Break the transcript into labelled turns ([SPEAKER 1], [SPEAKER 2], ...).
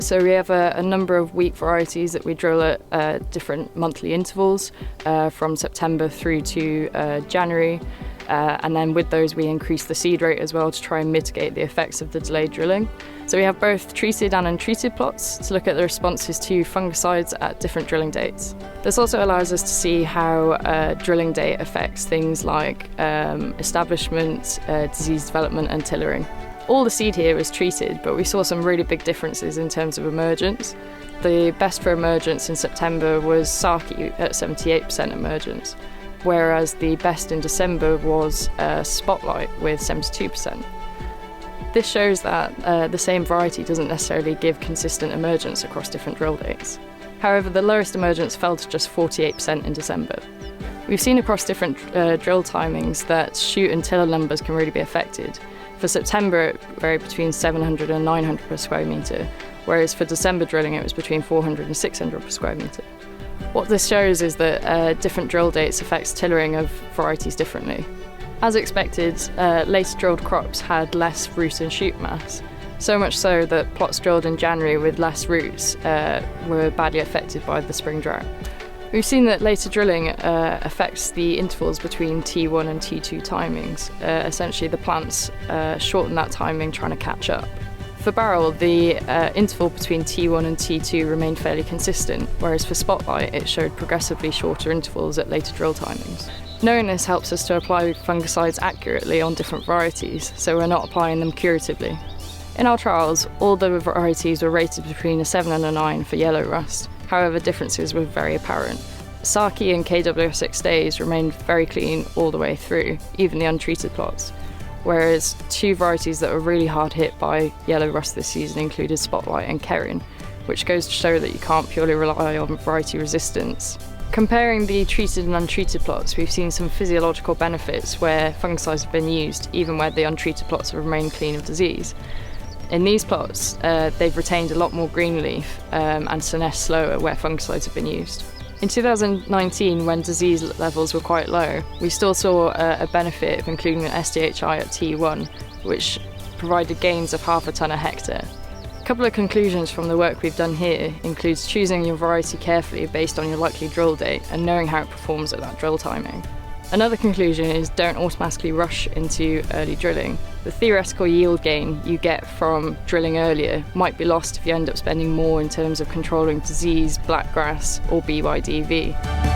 [SPEAKER 1] So we have a number of wheat varieties that we drill at different monthly intervals from September through to January. And then with those we increase the seed rate as well to try and mitigate the effects of the delayed drilling. So we have both treated and untreated plots to look at the responses to fungicides at different drilling dates. This also allows us to see how drilling date affects things like establishment, disease development and tillering. All the seed here was treated, but we saw some really big differences in terms of emergence. The best for emergence in September was Saki at 78% emergence, whereas the best in December was Spotlight with 72%. This shows that the same variety doesn't necessarily give consistent emergence across different drill dates. However, the lowest emergence fell to just 48% in December. We've seen across different drill timings that shoot and tiller numbers can really be affected. For September, it varied between 700 and 900 per square metre, whereas for December drilling it was between 400 and 600 per square metre. What this shows is that different drill dates affects tillering of varieties differently. As expected, later drilled crops had less root and shoot mass, so much so that plots drilled in January with less roots were badly affected by the spring drought. We've seen that later drilling affects the intervals between T1 and T2 timings. Essentially the plants shorten that timing trying to catch up. For Barrel, the interval between T1 and T2 remained fairly consistent, whereas for Spotlight it showed progressively shorter intervals at later drill timings. Knowing this helps us to apply fungicides accurately on different varieties, so we're not applying them curatively. In our trials, all the varieties were rated between a 7 and a 9 for yellow rust. However, differences were very apparent. Saki and KW6 days remained very clean all the way through, even the untreated plots. Whereas two varieties that were really hard hit by yellow rust this season included Spotlight and Kerin, which goes to show that you can't purely rely on variety resistance. Comparing the treated and untreated plots, we've seen some physiological benefits where fungicides have been used, even where the untreated plots have remained clean of disease. In these plots, they've retained a lot more green leaf and senesce slower where fungicides have been used. In 2019, when disease levels were quite low, we still saw a benefit of including an SDHI at T1, which provided gains of half a tonne a hectare. A couple of conclusions from the work we've done here includes choosing your variety carefully based on your likely drill date and knowing how it performs at that drill timing. Another conclusion is don't automatically rush into early drilling. The theoretical yield gain you get from drilling earlier might be lost if you end up spending more in terms of controlling disease, blackgrass or BYDV.